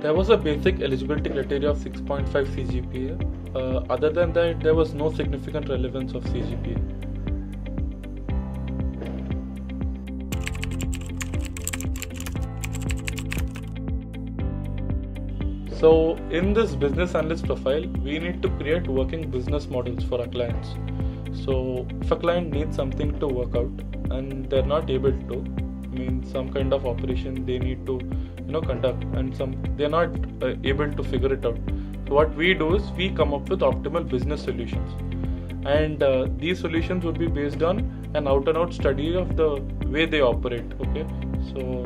There was a basic eligibility criteria of 6.5 CGPA. Other than that, there was no significant relevance of CGPA. So in this business analyst profile, we need to create working business models for our clients. So if a client needs something to work out and they're not able to, some kind of operation they need to conduct, and they're not able to figure it out. So what we do is we come up with optimal business solutions, and these solutions would be based on an out and out study of the way they operate. Okay, so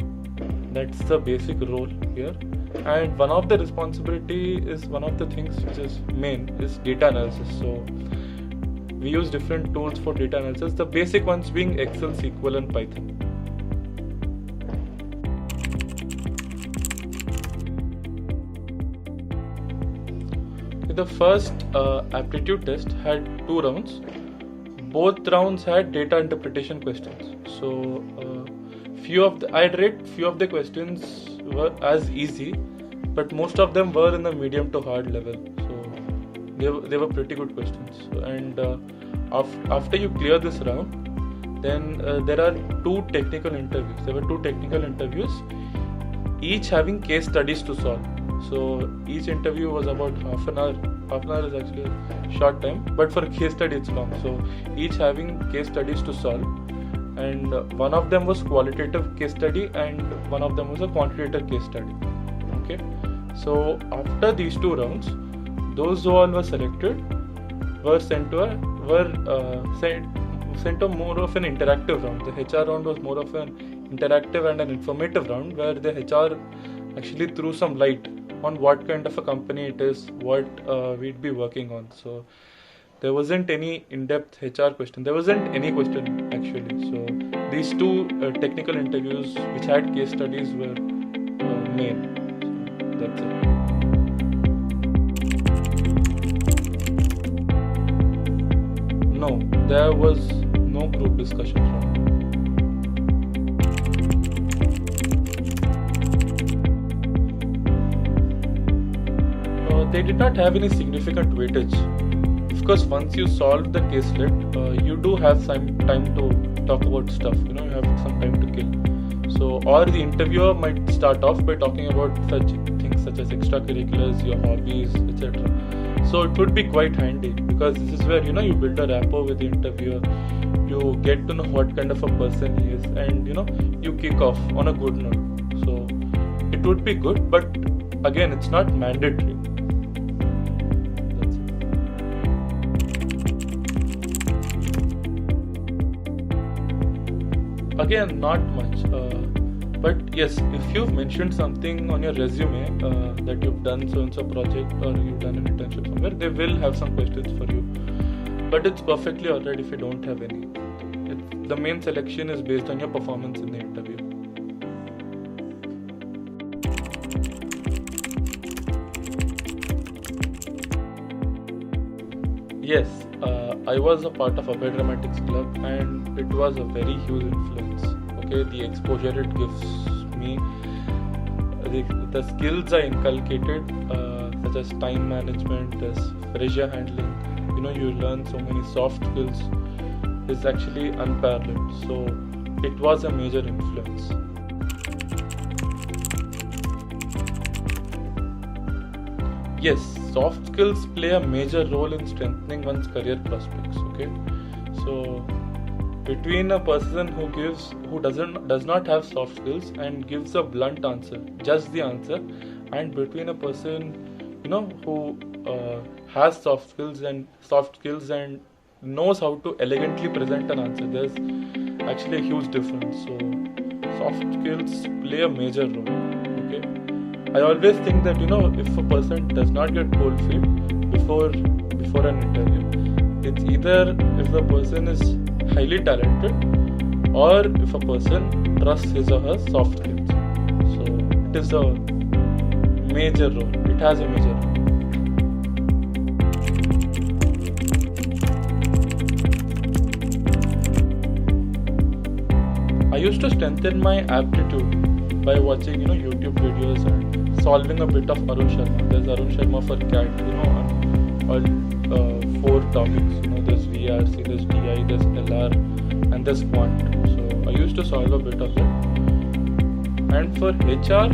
that's the basic role here. And one of the responsibility is one of the things which is main is data analysis. So we use different tools for data analysis, the basic ones being Excel, SQL and Python. The first aptitude test had 2 rounds. Both rounds had data interpretation questions. So I'd rate few of the questions were as easy, but most of them were in the medium to hard level. So they were pretty good questions. And after you clear this round, then there are 2 technical interviews. There were 2 technical interviews, each having case studies to solve. So each interview was about half an hour. Half an hour is actually a short time, but for a case study it's long. So each having case studies to solve, and one of them was qualitative case study and one of them was a quantitative case study. Okay, so after these 2 rounds, those who all were selected were sent to more of an interactive round. The HR round was more of an interactive and an informative round, where the HR actually threw some light on what kind of a company it is, what we'd be working on. So there wasn't any in-depth HR question. There wasn't any question actually. So these 2 technical interviews which had case studies were main. So that's it. No, there was no group discussion round. They did not have any significant weightage. Of course, once you solve the caselet, you do have some time to talk about stuff. You have some time to kill. So, or the interviewer might start off by talking about such things such as extracurriculars, your hobbies, etc. So it would be quite handy, because this is where you build a rapport with the interviewer. You get to know what kind of a person he is, and you kick off on a good note. So it would be good, but again, it's not mandatory. Again, not much, but yes, if you've mentioned something on your resume that you've done so-and-so project or you've done an internship somewhere, they will have some questions for you. But it's perfectly alright if you don't have any. The main selection is based on your performance in the interview. Yes, I was a part of a Dramatics club, and it was a very huge influence. Okay, the exposure it gives me, the skills I inculcated, such as time management, pressure handling. You learn so many soft skills, is actually unparalleled. So it was a major influence. Yes, soft skills play a major role in strengthening one's career prospects. Okay, so between a person who does not have soft skills and gives a blunt answer, just the answer, and between a person who has soft skills and knows how to elegantly present an answer, there's actually a huge difference. So soft skills play a major role. Okay, I always think that if a person does not get cold feet before an interview, it's either if the person is highly talented or if a person trusts his or her soft skills. So it is a major role. It has a major role. I used to strengthen my aptitude by watching YouTube videos and solving a bit of Arun Sharma. There's Arun Sharma for CAT, on all 4 topics. There's VRC, there's DI, there's LR, and there's Quant. So I used to solve a bit of it. And for HR,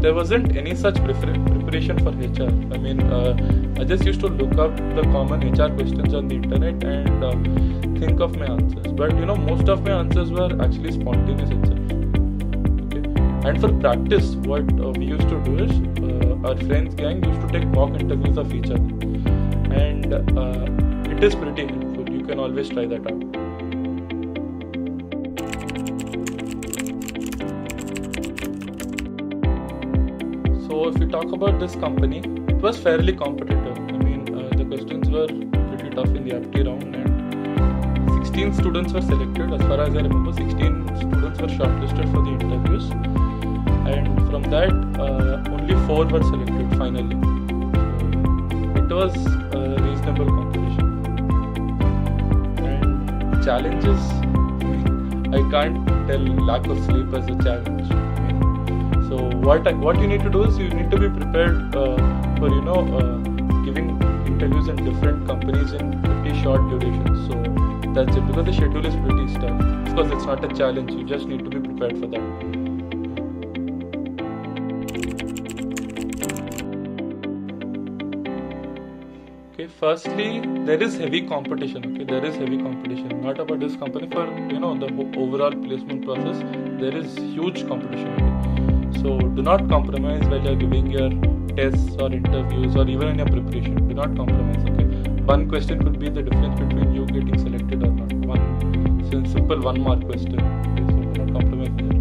there wasn't any such preparation for HR. I just used to look up the common HR questions on the internet and think of my answers. But most of my answers were actually spontaneous itself. Okay. And for practice, what we used to do is our friends gang used to take mock interviews of each other, and it is pretty helpful. You can always try that out. So if we talk about this company, it was fairly competitive. The questions were pretty tough in the apti round, and 16 students were selected. As far as I remember, 16 students were shortlisted for the interviews, and from that, only 4 were selected finally. So it was a reasonable competition. And challenges, I can't tell lack of sleep as a challenge. So what you need to do is you need to be prepared for giving interviews in different companies in pretty short duration. So that's it, because the schedule is pretty stiff. Of course, it's not a challenge. You just need to be prepared for that. Okay, firstly, there is heavy competition. Okay, there is heavy competition. Not about this company, for the overall placement process. There is huge competition. Okay? So do not compromise while you're giving your tests or interviews or even in your preparation. Do not compromise. Okay, one question could be the difference between you getting selected or not. One simple 1 mark question. Okay, so do not compromise there.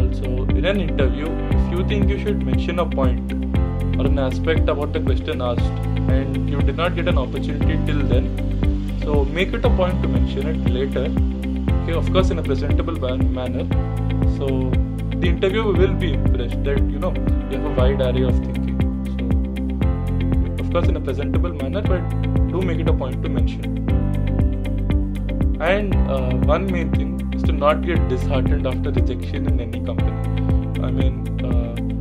Also, in an interview, if you think you should mention a point or an aspect about the question asked, and you did not get an opportunity till then, so make it a point to mention it later. Okay, of course in a presentable manner. So the interviewer will be impressed that you have a wide array of thinking. So of course in a presentable manner, but do make it a point to mention. And one main thing is to not get disheartened after rejection in any company.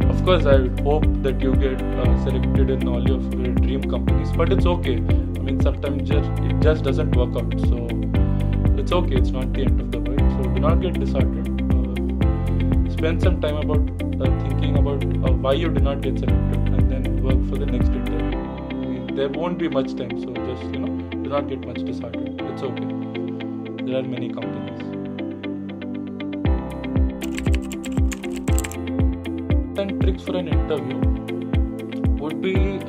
Of course, I would hope that you get selected in all your dream companies, but it's okay. Sometimes it just doesn't work out, so it's okay. It's not the end of the world. So do not get disheartened. Spend some time about thinking about why you did not get selected, and then work for the next interview. There won't be much time, so just do not get much disheartened. It's okay. There are many companies. And tricks for an interview would be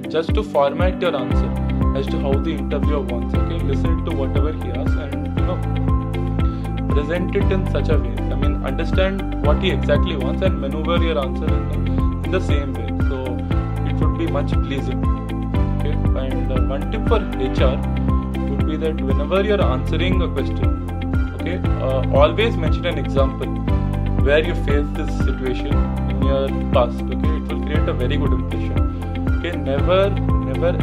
just to format your answer as to how the interviewer wants. Okay, listen to whatever he asks and present it in such a way. Understand what he exactly wants and maneuver your answer in the same way. So it would be much pleasing. Okay, and one tip for HR would be that whenever you're answering a question, okay, always mention an example where you face this situation in your past. Okay, it will create a very good impression. Okay, never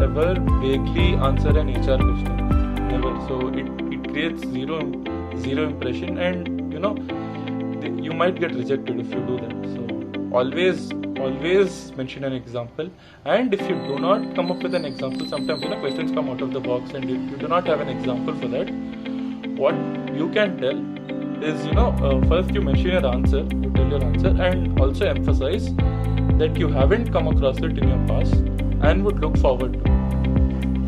ever vaguely answer an HR question. Never. So it creates zero impression, and you might get rejected if you do that. So always mention an example. And if you do not come up with an example, sometimes questions come out of the box and you do not have an example for that. What you can tell is first you mention your answer, you tell your answer, and also emphasize that you haven't come across it in your past and would look forward to it.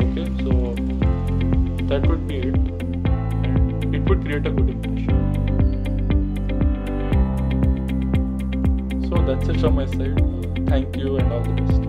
Okay, so that would be it, and it would create a good impression. So that's it from my side. Thank you and all the best.